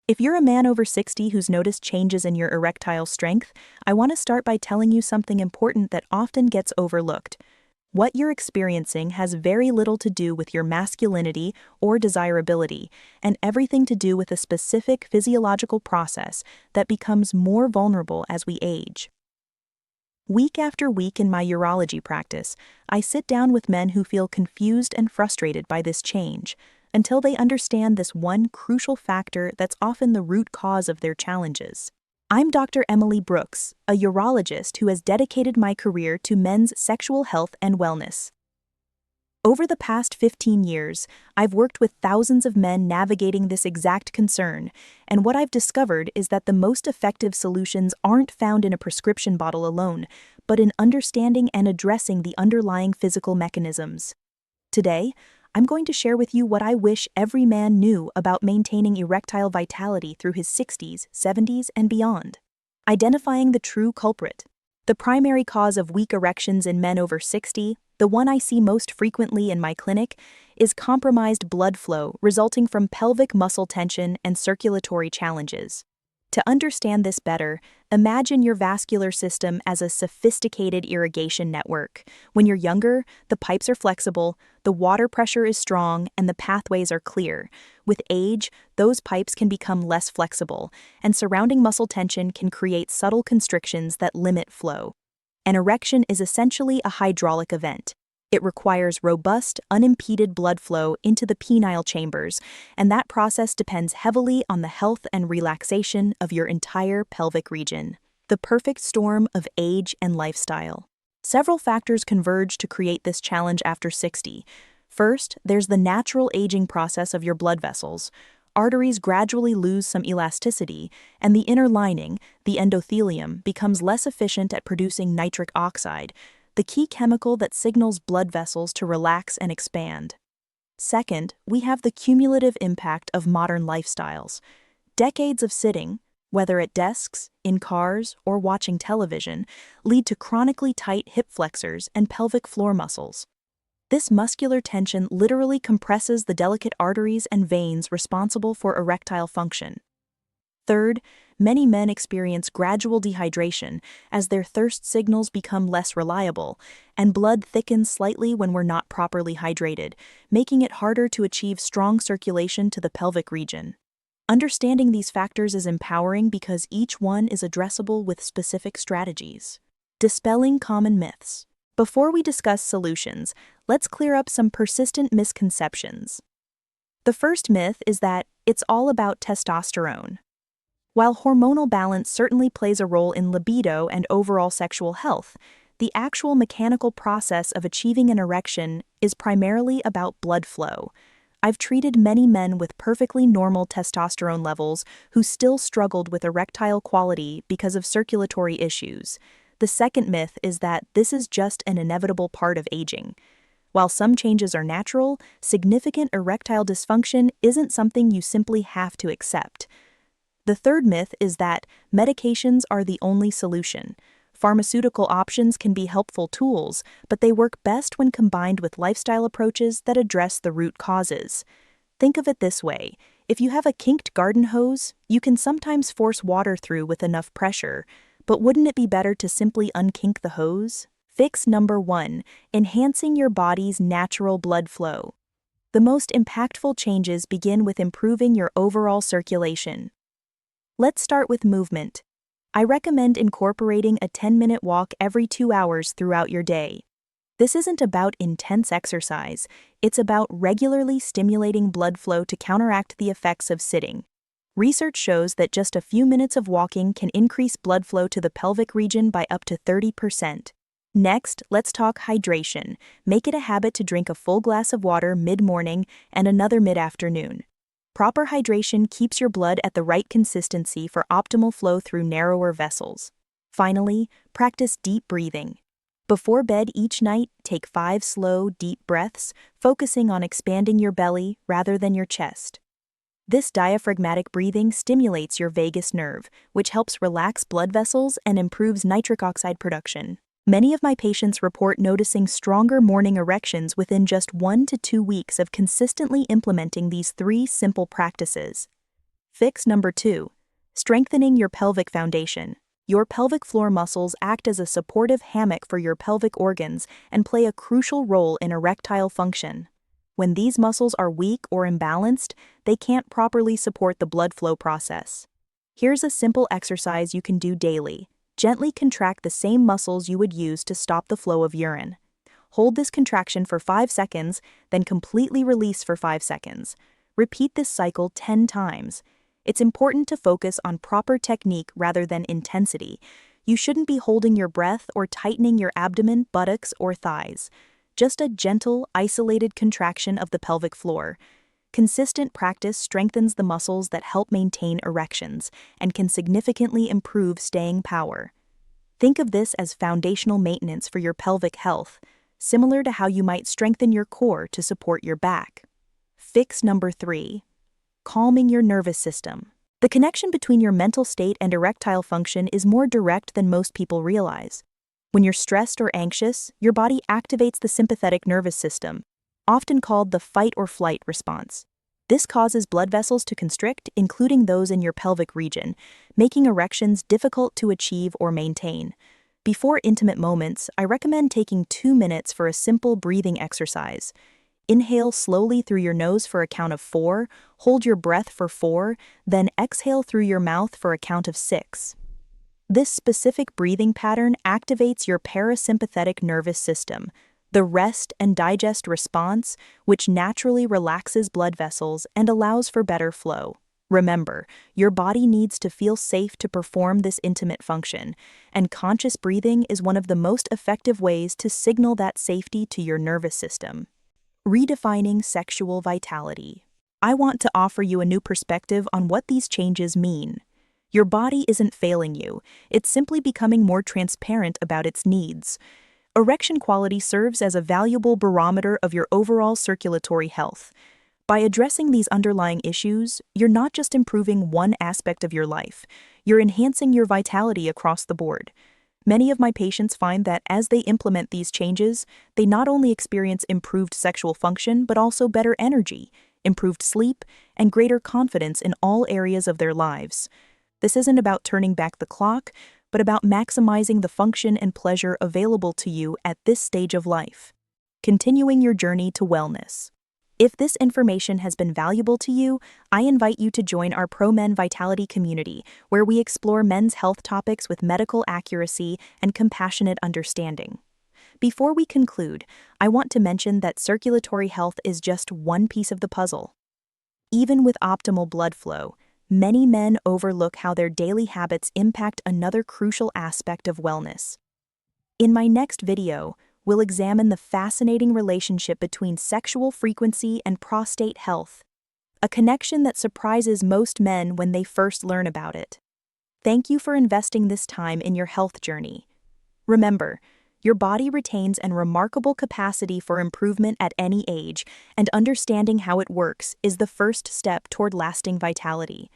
If you're a man over 60 who's noticed changes in your erectile strength, I want to start by telling you something important that often gets overlooked. What you're experiencing has very little to do with your masculinity or desirability, and everything to do with a specific physiological process that becomes more vulnerable as we age. Week after week in my urology practice, I sit down with men who feel confused and frustrated by this change, until they understand this one crucial factor that's often the root cause of their challenges. I'm Dr. Emily Brooks, a urologist who has dedicated my career to men's sexual health and wellness. Over the past 15 years, I've worked with thousands of men navigating this exact concern, and what I've discovered is that the most effective solutions aren't found in a prescription bottle alone, but in understanding and addressing the underlying physical mechanisms. Today, I'm going to share with you what I wish every man knew about maintaining erectile vitality through his 60s, 70s, and beyond. Identifying the true culprit. The primary cause of weak erections in men over 60, the one I see most frequently in my clinic, is compromised blood flow resulting from pelvic muscle tension and circulatory challenges. To understand this better, imagine your vascular system as a sophisticated irrigation network. When you're younger, the pipes are flexible, the water pressure is strong, and the pathways are clear. With age, those pipes can become less flexible, and surrounding muscle tension can create subtle constrictions that limit flow. An erection is essentially a hydraulic event. It requires robust, unimpeded blood flow into the penile chambers, and that process depends heavily on the health and relaxation of your entire pelvic region. The perfect storm of age and lifestyle. Several factors converge to create this challenge after 60. First, there's the natural aging process of your blood vessels. Arteries gradually lose some elasticity, and the inner lining, the endothelium, becomes less efficient at producing nitric oxide, the key chemical that signals blood vessels to relax and expand. Second, we have the cumulative impact of modern lifestyles. Decades of sitting, whether at desks, in cars, or watching television, lead to chronically tight hip flexors and pelvic floor muscles. This muscular tension literally compresses the delicate arteries and veins responsible for erectile function. Third, many men experience gradual dehydration as their thirst signals become less reliable, and blood thickens slightly when we're not properly hydrated, making it harder to achieve strong circulation to the pelvic region. Understanding these factors is empowering because each one is addressable with specific strategies. Dispelling common myths. Before we discuss solutions, let's clear up some persistent misconceptions. The first myth is that it's all about testosterone. While hormonal balance certainly plays a role in libido and overall sexual health, the actual mechanical process of achieving an erection is primarily about blood flow. I've treated many men with perfectly normal testosterone levels who still struggled with erectile quality because of circulatory issues. The second myth is that this is just an inevitable part of aging. While some changes are natural, significant erectile dysfunction isn't something you simply have to accept. The third myth is that medications are the only solution. Pharmaceutical options can be helpful tools, but they work best when combined with lifestyle approaches that address the root causes. Think of it this way: if you have a kinked garden hose, you can sometimes force water through with enough pressure, but wouldn't it be better to simply unkink the hose? Fix number 1, enhancing your body's natural blood flow. The most impactful changes begin with improving your overall circulation. Let's start with movement. I recommend incorporating a 10-minute walk every 2 hours throughout your day. This isn't about intense exercise, it's about regularly stimulating blood flow to counteract the effects of sitting. Research shows that just a few minutes of walking can increase blood flow to the pelvic region by up to 30%. Next, let's talk hydration. Make it a habit to drink a full glass of water mid-morning and another mid-afternoon. Proper hydration keeps your blood at the right consistency for optimal flow through narrower vessels. Finally, practice deep breathing. Before bed each night, take 5 slow, deep breaths, focusing on expanding your belly rather than your chest. This diaphragmatic breathing stimulates your vagus nerve, which helps relax blood vessels and improves nitric oxide production. Many of my patients report noticing stronger morning erections within just 1 to 2 weeks of consistently implementing these 3 simple practices. Fix number 2. Strengthening your pelvic foundation. Your pelvic floor muscles act as a supportive hammock for your pelvic organs and play a crucial role in erectile function. When these muscles are weak or imbalanced, they can't properly support the blood flow process. Here's a simple exercise you can do daily. Gently contract the same muscles you would use to stop the flow of urine. Hold this contraction for 5 seconds, then completely release for 5 seconds. Repeat this cycle 10 times. It's important to focus on proper technique rather than intensity. You shouldn't be holding your breath or tightening your abdomen, buttocks, or thighs. Just a gentle, isolated contraction of the pelvic floor. Consistent practice strengthens the muscles that help maintain erections and can significantly improve staying power. Think of this as foundational maintenance for your pelvic health, similar to how you might strengthen your core to support your back. Fix number 3. Calming your nervous system. The connection between your mental state and erectile function is more direct than most people realize. When you're stressed or anxious, your body activates the sympathetic nervous system, often called the fight or flight response. This causes blood vessels to constrict, including those in your pelvic region, making erections difficult to achieve or maintain. Before intimate moments, I recommend taking 2 minutes for a simple breathing exercise. Inhale slowly through your nose for a count of 4, hold your breath for 4, then exhale through your mouth for a count of 6. This specific breathing pattern activates your parasympathetic nervous system, the rest and digest response, which naturally relaxes blood vessels and allows for better flow. Remember, your body needs to feel safe to perform this intimate function, and conscious breathing is one of the most effective ways to signal that safety to your nervous system. Redefining sexual vitality. I want to offer you a new perspective on what these changes mean. Your body isn't failing you, it's simply becoming more transparent about its needs. Erection quality serves as a valuable barometer of your overall circulatory health. By addressing these underlying issues, you're not just improving one aspect of your life, you're enhancing your vitality across the board. Many of my patients find that as they implement these changes, they not only experience improved sexual function but also better energy, improved sleep, and greater confidence in all areas of their lives. This isn't about turning back the clock, but about maximizing the function and pleasure available to you at this stage of life. Continuing your journey to wellness. If this information has been valuable to you, I invite you to join our Pro-Men Vitality community, where we explore men's health topics with medical accuracy and compassionate understanding. Before we conclude, I want to mention that circulatory health is just one piece of the puzzle. Even with optimal blood flow, many men overlook how their daily habits impact another crucial aspect of wellness. In my next video, we'll examine the fascinating relationship between sexual frequency and prostate health, a connection that surprises most men when they first learn about it. Thank you for investing this time in your health journey. Remember, your body retains a remarkable capacity for improvement at any age, and understanding how it works is the first step toward lasting vitality.